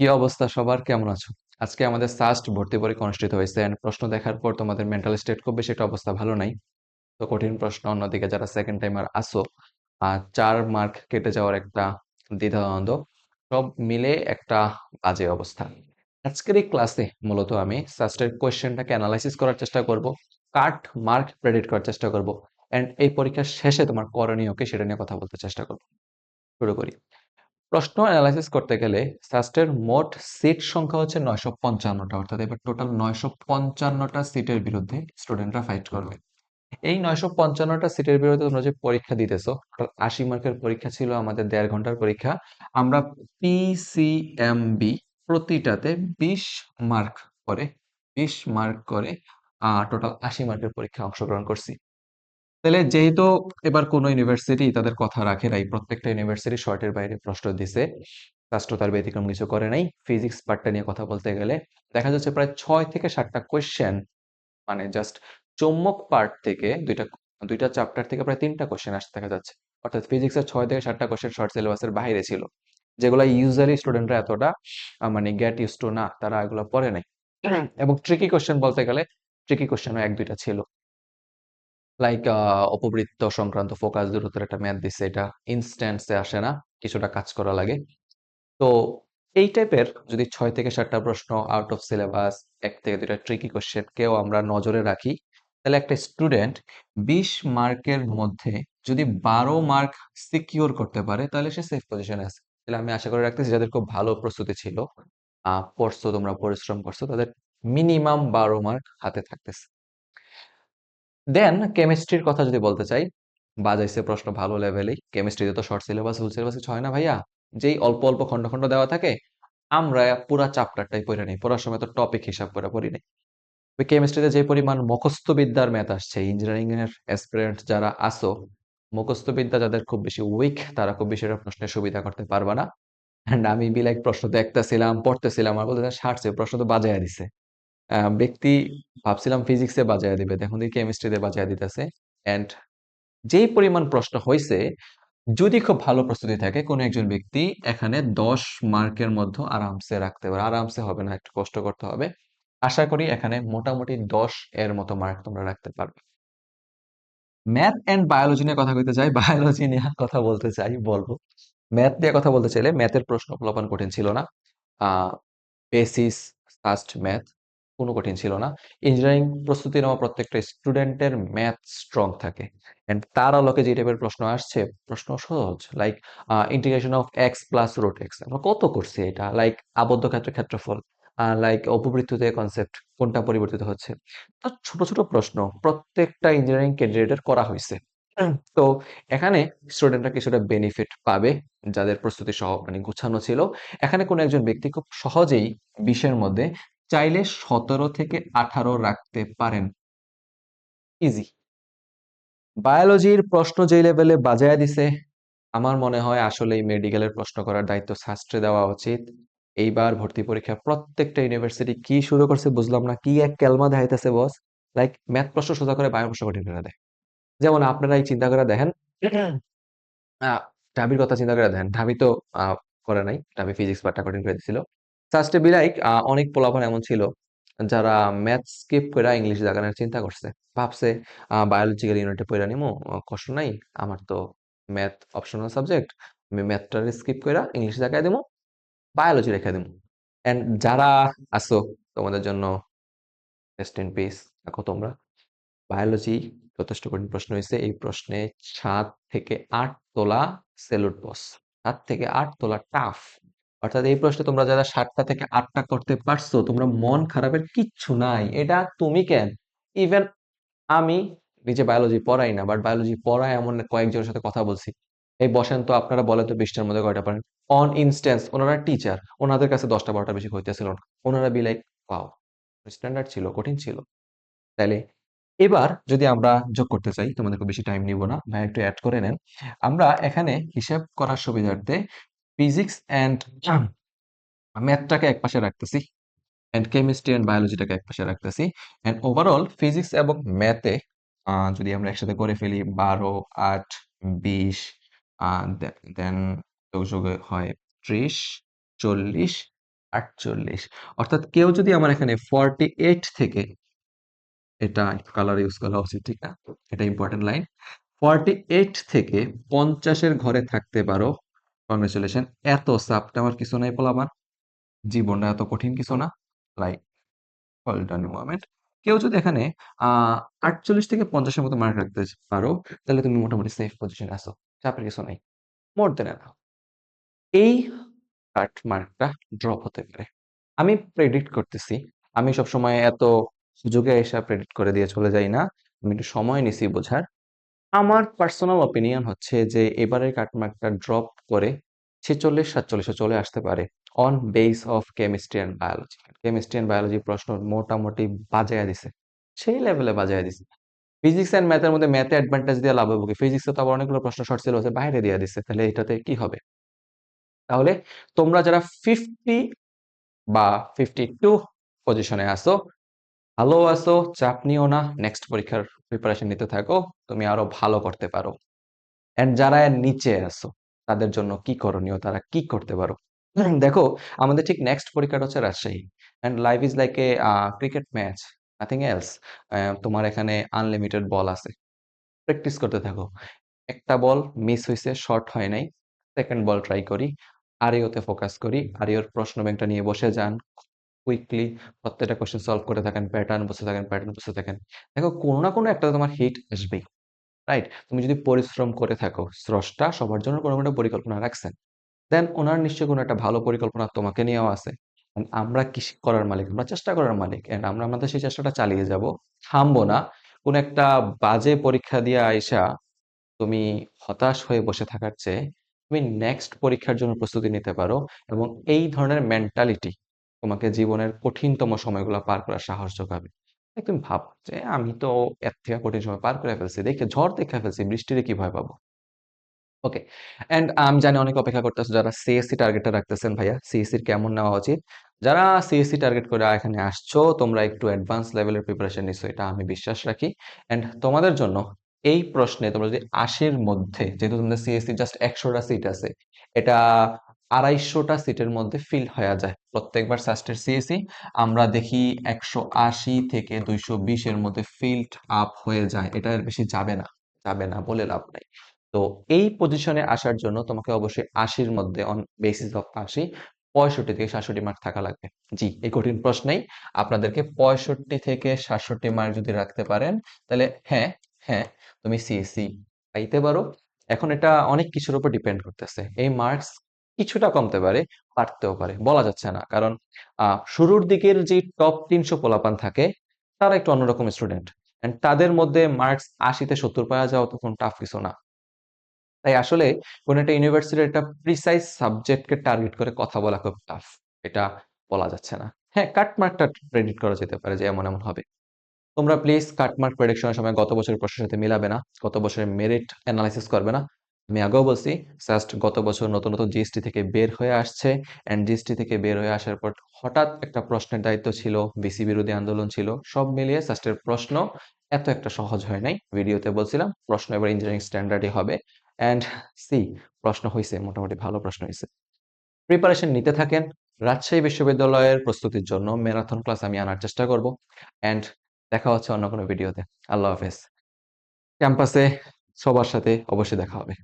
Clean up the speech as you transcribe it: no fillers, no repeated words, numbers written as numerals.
কি অবস্থা সবার, কেমন আছো? আজকে আমাদের সাস্ট ভর্তি পরীক্ষা অনুষ্ঠিত হয়েছে and প্রশ্ন দেখার পর তোমাদের মেন্টাল স্টেট খুব বেশি একটা অবস্থা ভালো নাই। তো কঠিন প্রশ্ন, অন্যদিকে যারা সেকেন্ড টাইমার আসো 4 মার্ক কেটে যাওয়ার একটা দ্বিধাদ্বন্দ্ব, সব মিলে একটা বাজে অবস্থা। আজকের এই ক্লাসে মূলত আমি সাস্টের কোয়েশ্চেনটাকে অ্যানালাইসিস করার চেষ্টা করব, কাট মার্ক প্রেডিক্ট করার চেষ্টা করব, এন্ড এই পরীক্ষার শেষে তোমার করণীয় কি সেটা নিয়ে কথা বলতে চেষ্টা করব। শুরু করি। প্রশ্ন অ্যানালাইসিস করতে গেলে সাস্টের মোট সিট সংখ্যা হচ্ছে 955টা, অর্থাৎ এবার টোটাল 955টা সিটের বিরুদ্ধে স্টুডেন্টরা ফাইট করবে। এই 955টা সিটের বিরুদ্ধে তোমরা যে পরীক্ষা দিতেছো, টোটাল 80 মার্কের পরীক্ষা ছিল, আমাদের 1.5 ঘন্টার পরীক্ষা। আমরা পিসিএমবি প্রতিটাতে 20 মার্ক করে 20 মার্ক করে টোটাল 80 মার্কের পরীক্ষা অংশগ্রহণ করছি। তাহলে যেহেতু এবার কোনো ইউনিভার্সিটি তাদের কথা রাখে নাই, প্রত্যেকটা ইউনিভার্সিটি শর্টের বাইরে প্রশ্ন দিছে, রাষ্ট্র তার ব্যতিক্রম কিছু করে নাই। ফিজিক্স পার্টটা নিয়ে কথা বলতে গেলে দেখা যাচ্ছে প্রায় 6 থেকে 7টা কোয়েশ্চেন, মানে জাস্ট চৌম্বক পার্ট থেকে দুইটা দুইটা চ্যাপ্টার থেকে প্রায় 3টা কোয়েশ্চেন আসতে দেখা যাচ্ছে। অর্থাৎ ফিজিক্সের 6 থেকে 7টা কোয়েশ্চেন শর্ট সিলেবাসের বাইরে ছিল, যেগুলো ইউজুয়ালি স্টুডেন্টরা এতটা মানে গেট ইউজ টু না, তারা এগুলো পড়ে নাই। এবং ট্রিকি কোয়েশ্চেন বলতে গেলে ট্রিকি কোয়েশ্চেনও 1-2টা ছিল, লাইক অপবৃত্ত সংক্রান্ত ফোকাস দূরত্বের একটা ম্যাথ দিচ্ছে, এটা ইনস্ট্যান্সে আসে না, কিছুটা কাজ করা লাগে। তো এই টাইপের যদি 6 থেকে 7টা প্রশ্ন আউট অফ সিলেবাস, 1 থেকে 2টা ট্রিকি কোশ্চেন কেউ আমরা নজরে রাখি, তাহলে একটা স্টুডেন্ট 20 মার্কের মধ্যে যদি 12 মার্ক সিকিউর করতে পারে, তাহলে সে সেফ পজিশনে আছে। তাহলে আমি আশা করে রাখতেছি যাদের খুব ভালো প্রস্তুতি ছিল, পড়ছো তোমরা, পরিশ্রম করছো, তাদের মিনিমাম 12 মার্ক হাতে থাকতেছে। দেন কেমিস্ট্রির কথা যদি বলতে চাই, বাজাইছে প্রশ্ন ভালো লেভেলেই। কেমিস্ট্রিতে তো শর্ট সিলেবাস ফুল সিলেবাস কিছু হয় না ভাইয়া, যেই অল্প অল্প খন্ড খন্ড দেওয়া থাকে, আমরা পুরা চ্যাপ্টারটাই পড়ে নিই। পড়ার সময় তো টপিক হিসাব করে পড়ি নাই। ওই কেমিস্ট্রিতে যে পরিমাণ মুখস্থ বিদ্যার ম্যাথ আসছে, ইঞ্জিনিয়ারিং এর অ্যাসপিরেন্ট যারা আসো, মুখস্থ বিদ্যা যাদের খুব বেশি উইক, তারা খুব বেশি এটা প্রশ্নের সুবিধা করতে পারবে না। এন্ড আমি লাইক প্রশ্ন দেখতেছিলাম, পড়তেছিলাম, আর বলতে সারছে প্রশ্ন তো বাজায় দিছে। ব্যক্তি ভাবছিলাম ফিজিক্সে বাজায় দিবে, দেখুন দেখি কেমিস্ট্রিতে বাজায় দিতেছে। এন্ড যেই পরিমাণ প্রশ্ন হয়েছে, যদি খুব ভালো প্রস্তুতি থাকে কোনো একজন ব্যক্তি এখানে 10 মার্কের মধ্যে আরামসে রাখতে পারে। আরামসে হবে না, একটু কষ্ট করতে হবে। আশা করি এখানে মোটামুটি 10 এর মতো মার্ক তোমরা রাখতে পারবে। ম্যাথ এন্ড বায়োলজি নিয়ে কথা বলতে চাই, বায়োলজি নিয়ে কথা বলতে চাই, বলবো। ম্যাথ নিয়ে কথা বলতে চাইলে ম্যাথের প্রশ্ন প্লাবন কঠিন ছিল না। বেসিস, ফার্স্ট ম্যাথ কোনো কঠিন ছিল না। ইঞ্জিনিয়ারিং প্রস্তুতি নেওয়া প্রত্যেকটা স্টুডেন্টের ম্যাথ স্ট্রং থাকে, এন্ড তার আলোকে যে টাইপের প্রশ্ন আসছে, প্রশ্ন সহজ, like integration of x plus root x আমরা কত করছি, এটা লাইক আবদ্ধ ক্ষেত্রে ক্ষেত্রফল, লাইক অপবৃত্ততে কনসেপ্ট কোনটা পরিবর্তিত হচ্ছে। তো ছোট ছোট প্রশ্ন প্রত্যেকটা ইঞ্জিনিয়ারিং ক্যান্ডিডেটের করা হয়েছে। তো এখানে স্টুডেন্টরা কিছুটা বেনিফিট পাবে, যাদের প্রস্তুতি সহ মানে গুছানো ছিল। এখানে কোনো একজন ব্যক্তি খুব সহজেই 20-এর মধ্যে চাইলে 17 থেকে 18 রাখতে পারেন, ইজি। বায়োলজির প্রশ্ন যেই লেভেলে বাজায় দিছে, আমার মনে হয় আসলে এই মেডিকেলের প্রশ্ন করার দায়িত্ব শাস্ত্রে দেওয়া উচিত। এইবার ভর্তি পরীক্ষা প্রত্যেকটা ইউনিভার্সিটি কি শুরু করছে বুঝলাম না, কি এক কেলমা দেখাইতেছে বস। লাইক ম্যাথ প্রশ্ন সোজা করে, বায়ো প্রশ্ন কঠিন করে দেয়। যেমন আপনারাই চিন্তা করে দেখেন, ঢাবির কথা চিন্তা করে দেখেন, ঢাবি তো করে নাই, ঢাবি ফিজিক্স পার্টটা কঠিন করে দিছিল। ফার্স্টে বিলাইক অনেক পোলাপান এমন ছিল যারা ম্যাথ স্কিপ করে ইংলিশ জাগানোর চিন্তা করছে, ভাবছে বায়োলজিক্যাল ইউনিটে পড়া নিমু, কষ্ট নাই, আমার তো ম্যাথ অপশনাল সাবজেক্ট, আমি ম্যাথটা স্কিপ করে ইংলিশ জায়গায় দিমু, বায়োলজি রেখে দিমু। এন্ড যারা আসো, তোমাদের জন্য রেস্ট ইন পিস, দেখো তোমরা। বায়োলজি যথেষ্ট কঠিন প্রশ্ন হয়েছে। এই প্রশ্নে 7 থেকে 8 তোলা সেলুট বস, 7 থেকে 8 তোলা টাফ। অর্থাৎ এই প্রশ্নে তোমরা যারা 7টা থেকে 8টা করতে পারছো, তোমরা মন খারাপের কিচ্ছু নাই। এটা তুমি কেন, ইভেন আমি নিজে বায়োলজি পড়াই না, বাট বায়োলজি পড়ায় এমন কয়েকজনের সাথে কথা বলছি, এই বসেন তো আপনারা বলেন তো 20টার মধ্যে কয়টা পারেন। অন ইনস্ট্যান্স ওনারা টিচার, ওনাদের কাছে 10টা 12টা বেশি হইতেছিল না, ওনারা বি লাইক ওয়াও, স্ট্যান্ডার্ড ছিল, কঠিন ছিল। তাইলে এবার যদি আমরা যোগ করতে চাই, তোমাদের খুব বেশি টাইম নিব না ভাই, একটু অ্যাড করে নেন। আমরা এখানে হিসাব করার সুবিধার্থে ফিজিক্স এন্ড ম্যাথটাকে একপাশে রাখতেছি, এন্ড কেমিস্ট্রি এন্ড বায়োলজিটাকে একপাশে রাখতেছি। এন্ড ওভারঅল ফিজিক্স এবং ম্যাথে যদি আমরা একসাথে করে ফেলি 12, 8, 20, দেন যোগে হয় 30, 40, 48। অর্থাৎ কেউ যদি আমার এখানে 48 থেকে, এটা একটু কালার ইউজ করা উচিত, ঠিক না? এটা ইম্পর্টেন্ট লাইন। 48 থেকে 50-এর ঘরে থাকতে পারো, কংগ্রেচুলেশন। এত চাপ নেওয়ার কিছু নাই পোলাপান, জীবনটা এত কঠিন কিছু না। Like, hold on moment. কেউ যদি এখানে 48 থেকে 50-এর মতো মার্ক রাখতে পারো, তাহলে তুমি মোটামুটি সেফ পজিশনে আছো, চাপের কিছু নাই, মোর দেন এনাফ। এই কাট মার্কটা ড্রপ হতে পারে, আমি প্রেডিক্ট করতেছি। আমি সবসময় এত সুযোগে এসে প্রেডিক্ট করে দিয়ে চলে যাই না, আমি একটু সময় নিছি বোঝার। আমার পার্সোনাল অপিনিয়ন হচ্ছে যে এবারের কাটমার্কটা ড্রপ করে 46-47-এ চলে আসতে পারে, on base of chemistry and biology. Chemistry and biology প্রশ্ন মোটামুটি বাজায়া দিছে, সেই লেভেলে বাজায়া দিছে। ফিজিক্স অ্যান্ড ম্যাথের মধ্যে ম্যাথে অ্যাডভান্টেজ দিয়ে লাভ হবে কি? ফিজিক্সে তো আবার অনেকগুলো প্রশ্ন শর্ট সিলেবাসে বাইরে দিয়ে দিছে, তাহলে এটাতে কি হবে? তাহলে তোমরা যারা 50 বা 52 পজিশনে আছো, ভালো আছো, চাপ নিও না, নেক্সট পরীক্ষার প্রিপারেশন নিতে থাকো, তুমি আরো ভালো করতে পারো। এন্ড যারা এর নিচে আছো, তাদের জন্য কি করণীয়, তারা কি করতে পারো? দেখো, আমাদের ঠিক নেক্সট পরীক্ষাটা হচ্ছে Rajshahi, and life is like a cricket match, nothing else. তোমার এখানে আনলিমিটেড বল আছে, প্র্যাকটিস করতে থাকো। একটা বল মিস হয়েছে, শর্ট হয় নাই, সেকেন্ড বল ট্রাই করি, আরিওতে ফোকাস করি, আরিওর প্রশ্ন ব্যাংকটা নিয়ে বসে যান, কুইকলি প্রত্যেকটা কোশ্চেন সলভ করে থাকেন, প্যাটার্ন বুঝতে থাকেন, প্যাটার্ন বুঝতে থাকেন। দেখো, কোনো না কোনো একটা তোমার হিট আসবেই, রাইট? তুমি যদি পরিশ্রম করে থাকো, স্রষ্টা সবার জন্য কোনো একটা পরিকল্পনা রাখছেন, দেন ওনার নিশ্চয়ই কোনো একটা ভালো পরিকল্পনা তোমাকে নিয়েও আছে। And আমরা কি করার মালিক? আমরা চেষ্টা করার মালিক, এন্ড আমরা আমাদের সেই চেষ্টাটা চালিয়ে যাব, থামবো না। কোন একটা বাজে পরীক্ষা দিয়ে আইসা তুমি হতাশ হয়ে বসে থাকার চেয়ে তুমি নেক্সট পরীক্ষার জন্য প্রস্তুতি নিতে পারো, এবং এই ধরনের মেন্টালিটি তোমাকে জীবনের কঠিনতম সময়গুলো পার করার সাহস যোগাবে। তুমি ভাব যে আমি তো এর থেকে কঠিন সময় পার করে ফেলছি, দেখে ঝড় দেখে ফেলছি, বৃষ্টিরে কি ভয় পাবো? ওকে। এন্ড আমি জানি অনেকে অপেক্ষা করতেছে, যারা সিএসসি টার্গেটটা রাখতেছেন, ভাইয়া সিএসসি কেমন নেওয়া উচিত? যারা সিএসসি টার্গেট করে এখানে আসছো, তোমরা একটু অ্যাডভান্স লেভেলের প্রিপারেশন নিছো, এটা আমি বিশ্বাস রাখি। এন্ড তোমাদের জন্য এই প্রশ্নে তোমরা যদি 80-র মধ্যে, যেহেতু তোমাদের সিএসসি জাস্ট 100টা সিট আছে, এটা 250টা সিটের মধ্যে ফিল হয়ে যায় প্রত্যেকবার সাস্টের সিএসসি। আমরা দেখি 180 থেকে 220 এর মধ্যে ফিল্ড আপ হয়ে যায়, এটা এর বেশি যাবে না, যাবে না বলে লাভ নাই। তো এই পজিশনে আসার জন্য তোমাকে অবশ্যই 80-র মধ্যে, অন বেসিস অফ 80, 65 থেকে 67 মার্ক থাকা লাগবে। জি, এই কঠিন প্রশ্নেই আপনাদেরকে 65 থেকে 67 মার্ক যদি রাখতে পারেন, তাহলে হ্যাঁ, হ্যাঁ, তুমি সিএসসি পাইতে পারো। এখন এটা অনেক কিছুর উপর ডিপেন্ড করতেছে, এই মার্কস কিছুটা কমতে পারে, বাড়তেও পারে, বলা যাচ্ছে না। কারণ শুরুর দিকের যে টপ 300 পোলাপান থাকে, তারা একটু অন্যরকম স্টুডেন্ট, এন্ড তাদের মধ্যে মার্কস 80-তে 70 পাওয়া যাওয়া তখন টাফ কিছু না। তাই আসলে কোন একটা ইউনিভার্সিটির একটা প্রিসাইজ সাবজেক্টকে টার্গেট করে কথা বলা খুব টাফ, এটা বলা যাচ্ছে না। হ্যাঁ, কাটমার্কটা প্রেডিক্ট করা যেতে পারে যে এমন এমন হবে। তোমরা প্লিজ কাটমার্ক প্রেডিকশনের সময় গত বছরের প্রশ্নের সাথে মিলাবে না, গত বছরের মেরিট অ্যানালাইসিস করবে না। আমি আগেও বলছি, জাস্ট গত বছর নতুন নতুন জিএসটি থেকে বের হয়ে আসছে, এন্ড জিএসটি থেকে বের হয়ে আসার পর হঠাৎ একটা প্রশ্নের দায়িত্ব ছিল, বিসি বিরোধী আন্দোলন ছিল, সব মিলিয়ে সাস্টের প্রশ্ন এত একটা সহজ হয় নাই। ভিডিওতে বলছিলাম প্রশ্ন এবার ইঞ্জিনিয়ারিং স্ট্যান্ডার্ডই হবে, এন্ড সি, প্রশ্ন হয়েছে, মোটামুটি ভালো প্রশ্ন হয়েছে। প্রিপারেশন নিতে থাকেন, রাজশাহী বিশ্ববিদ্যালয়ের প্রস্তুতির জন্য ম্যারাথন ক্লাস আমি আনার চেষ্টা করব। এন্ড দেখা হচ্ছে অন্য কোনো ভিডিওতে। আল্লাহ হাফেজ। ক্যাম্পাসে সবার সাথে অবশ্যই দেখা হবে।